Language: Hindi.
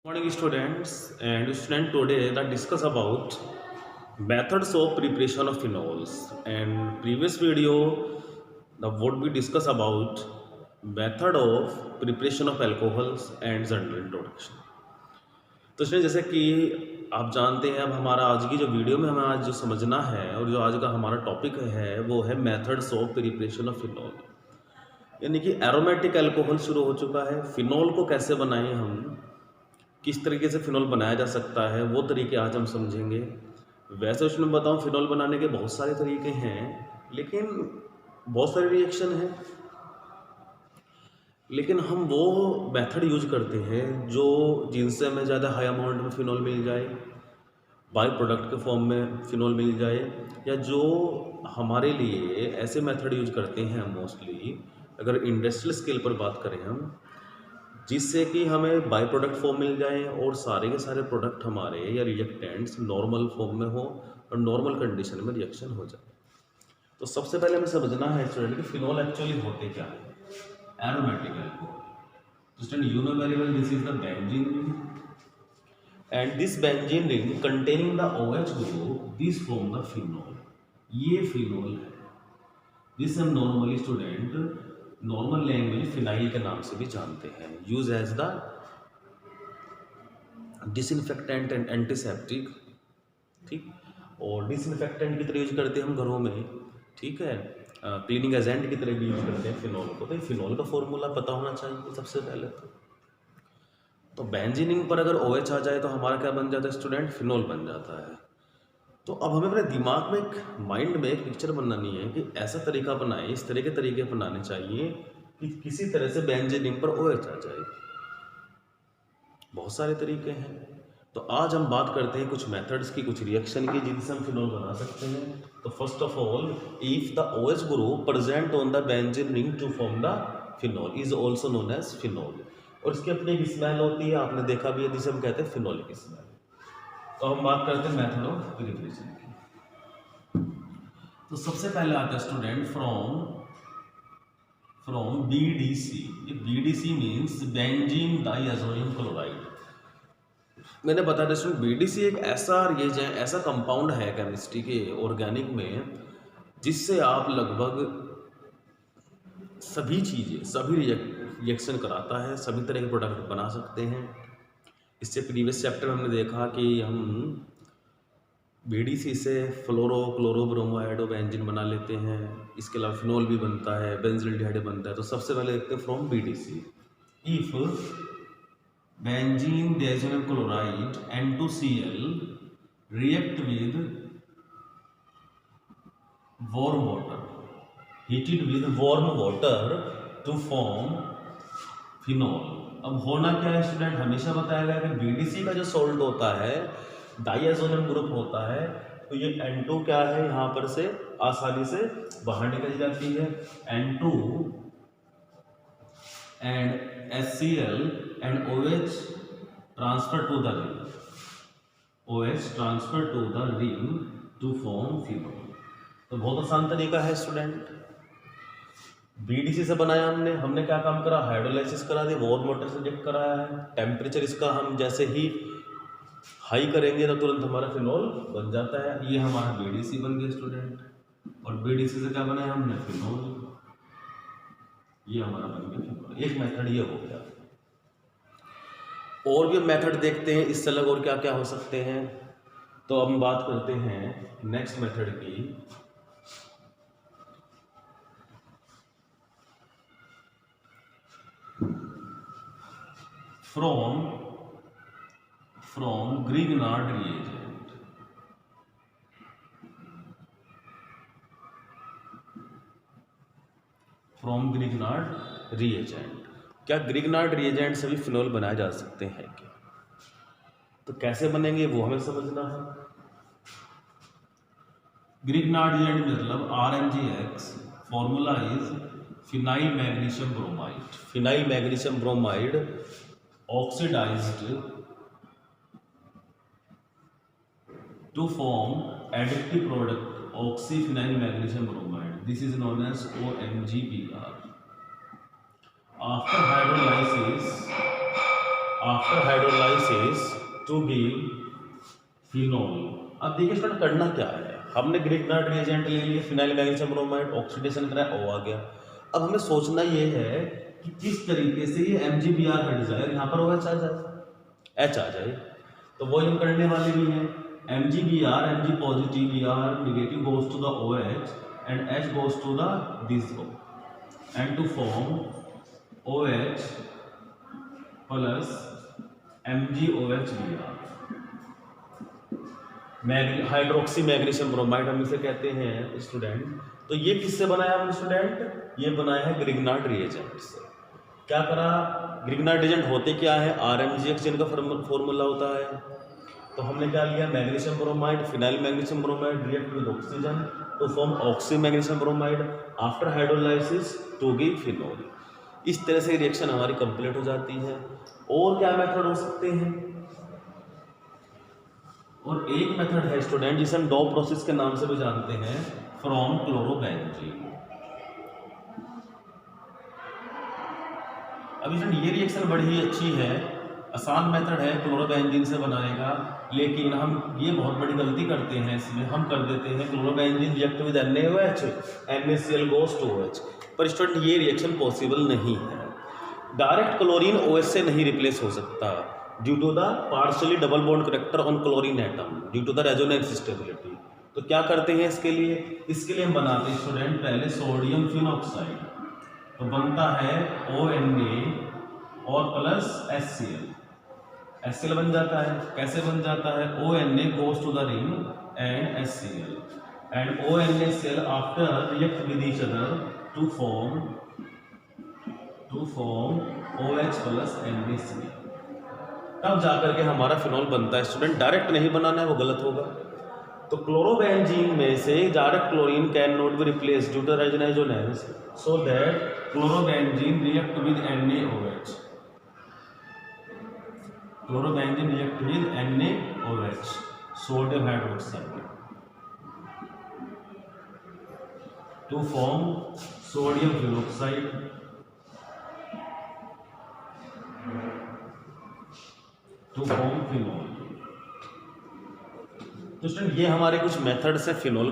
Morning students and student today that discuss about methods of preparation of phenols and previous video the what we discuss about method of preparation of alcohols and general introduction। तो इसमें जैसे कि आप जानते हैं अब हमारा आज की जो वीडियो में हमें आज जो समझना है और जो आज का हमारा टॉपिक है वो है methods of preparation of phenol, यानी कि एरोमेटिक अल्कोहल शुरू हो चुका है। फिनॉल को कैसे बनाएं हम, किस तरीके से फिनॉल बनाया जा सकता है, वो तरीके आज हम समझेंगे। वैसे उसमें बताऊं फिनॉल बनाने के बहुत सारे तरीके हैं, लेकिन बहुत सारे रिएक्शन हैं, लेकिन हम वो मेथड यूज करते हैं जो जिनसे हमें ज़्यादा हाई अमाउंट में फिनॉल मिल जाए, बाई प्रोडक्ट के फॉर्म में फिनॉल मिल जाए, या जो हमारे लिए ऐसे मेथड यूज करते हैं हम मोस्टली अगर इंडस्ट्रियल स्केल पर बात करें हम, जिससे कि हमें बाई प्रोडक्ट फॉर्म मिल जाए और सारे के सारे प्रोडक्ट हमारे या रिएक्टेंट्स नॉर्मल फॉर्म में हो और नॉर्मल कंडीशन में रिएक्शन हो जाए। तो सबसे पहले हमें समझना है स्टूडेंट कि फिनॉल एक्चुअली होते क्या है। Aromatic alcohol, student you know very well this is the benzene ring and this benzene ring containing the OH group this form the phenol. ये फिनॉल है जिसे हम normally student normal language phenyl के नाम से भी जानते हैं, use as the disinfectant and antiseptic. ठीक, और डिसइंफेक्टेंट की तरह यूज करते हैं हम घरों में, ठीक है, क्लीनिंग एजेंट की तरह भी यूज करते हैं फिनॉल को। तो फिनॉल का फॉर्मूला पता होना चाहिए सबसे पहले। तो बेंजीनिंग पर अगर OH आ जाए तो हमारा क्या बन जाता है स्टूडेंट, फिनॉल बन जाता है। तो अब हमें अपने दिमाग में एक माइंड में एक पिक्चर बनानी है कि ऐसा तरीका बनाए, इस तरह के तरीके बनाने चाहिए कि किसी तरह से बेंजीनिंग पर OH आ जाए। बहुत सारे तरीके हैं, तो आज हम बात करते हैं कुछ मेथड्स की, कुछ रिएक्शन की जिनसे हम फिनॉल बना सकते हैं। तो first of all, if the OH group present on the benzene ring to form the phenol is also known as phenol. और इसकी अपनी एक स्मेल होती है, आपने देखा भी है, जिसे हम कहते हैं फिनोलिक स्मेल। तो हम बात करते हैं मेथड ऑफ प्रिपरेशन की। तो सबसे पहले आता है स्टूडेंट फ्रॉम BDC। ये BDC means benzene diazonium chloride. मैंने बताया स्टूडेंट BDC एक ऐसा रिएजेंट, ऐसा कंपाउंड है केमिस्ट्री के ऑर्गेनिक में, जिससे आप लगभग सभी चीज़ें, सभी रिएक्शन कराता है, सभी तरह के प्रोडक्ट बना सकते हैं। इससे प्रीवियस चैप्टर में हमने देखा कि हम BDC से फ्लोरो क्लोरोब्रोमाइड और बेंजीन बना लेते हैं। इसके अलावा फिनॉल भी बनता है, बेंजील्डिहाइड बनता है। तो सबसे पहले देखते हैं from BDC। If benzene diazonium chloride N2Cl react with warm water, heated with warm water to form phenol. अब होना क्या है स्टूडेंट, हमेशा बताया गया कि BDC का जो सॉल्ट होता है डाइअज़ोनियम ग्रुप होता है, तो ये N2 क्या है, यहाँ पर से आसानी से बाहर निकल जाती है। N2 and HCl and OH transfer to the ring, OH transfer to the ring to form phenol. तो बहुत आसान तरीका है स्टूडेंट। BDC से बनाया हमने क्या काम करा, हाइड्रोलाइसिस करा दी, वार्म वाटर से रिएक्ट कराया है। टेम्परेचर इसका हम जैसे ही हाई करेंगे तो तुरंत हमारा फिनॉल बन जाता है। ये हमारा BDC बन गया स्टूडेंट, और BDC से क्या बनाया हमने, फिनॉल। ये हमारा बन गया फिनॉल। एक मेथड ये हो गया। और भी मेथड देखते हैं इससे अलग और क्या क्या हो सकते हैं। तो हम बात करते हैं नेक्स्ट मेथड की। from Grignard reagent। From Grignard reagent. क्या ग्रिग्नार्ड रिएजेंट से भी फिनॉल बनाए जा सकते हैं क्या? तो कैसे बनेंगे वो हमें समझना है। ग्रिग्नार्ड रिएजेंट मतलब RMgX, formula is phenyl magnesium bromide. Phenyl magnesium bromide oxidised to form additive product oxyphenyl magnesium bromide. This is known as OMGBr. After hydrolysis after hydrolysis to give phenol. अब देखिए स्टूडेंट करना क्या है, हमने ग्रिग्नार्ड रिएजेंट ले लिए, फिनाइल मैग्नीशियम ब्रोमाइड, ऑक्सीडेशन कराया, O आ गया। अब हमें सोचना ये है कि किस तरीके से ये MgBr हट जाए, यहाँ पर OH आ जाए, H आ जाए। तो वही हम करने वाले भी हैं। MgBr, Mg positive, Br negative goes to the OH and H goes to the this group and to form OH plus MgOH Br, hydroxy magnesium bromide हम इसे कहते हैं स्टूडेंट। तो ये किससे बनाया हमने स्टूडेंट, ये बनाया है ग्रिग्नार्ड रिएजेंट से। क्या करा, ग्रिग्नार्ड रिएजेंट होते क्या है, RMgX जिनका फॉर्मूला होता है। तो हमने क्या लिया, magnesium bromide, phenyl magnesium bromide react with oxygen to form oxy magnesium bromide after hydrolysis to give phenol. इस तरह से रिएक्शन हमारी कंप्लीट हो जाती है। और क्या मेथड हो सकते हैं, और एक मेथड है स्टूडेंट जिसे हम डॉ प्रोसेस के नाम से भी जानते हैं, फ्रॉम क्लोरोबेंजीन। अभी स्टूडेंट ये रिएक्शन बड़ी ही अच्छी है, आसान मेथड है क्लोरोबेंजीन से बनाने का, लेकिन हम ये बहुत बड़ी गलती करते हैं इसमें, हम कर देते हैं chlorobenzene react with NaOH, NaCl goes to OH। पर स्टूडेंट ये रिएक्शन पॉसिबल नहीं है, डायरेक्ट क्लोरीन OH से नहीं रिप्लेस हो सकता due to the partially double bond character on chlorine atom, due to the resonance stability. तो क्या करते हैं इसके लिए हम बनाते हैं स्टूडेंट पहले सोडियम फिनॉक्साइड, तो बनता है ONa और प्लस HCl बन जाता है। कैसे बन जाता है, ONa goes to the ring and HCl and ONaCl after react with each other to form OH plus NaCl, तब जाकर के हमारा फिनॉल बनता है स्टूडेंट। डायरेक्ट नहीं बनाना है, वो गलत होगा। तो क्लोरोबेंजीन में से direct chlorine can not be replace due to resonance, so that chlorobenzene react with NaOH, chlorobenzene react with NaOH sodium hydroxide to form sodium phenoxide to form phenol. तो स्टूडेंट ये हमारे कुछ मेथड्स है फिनॉल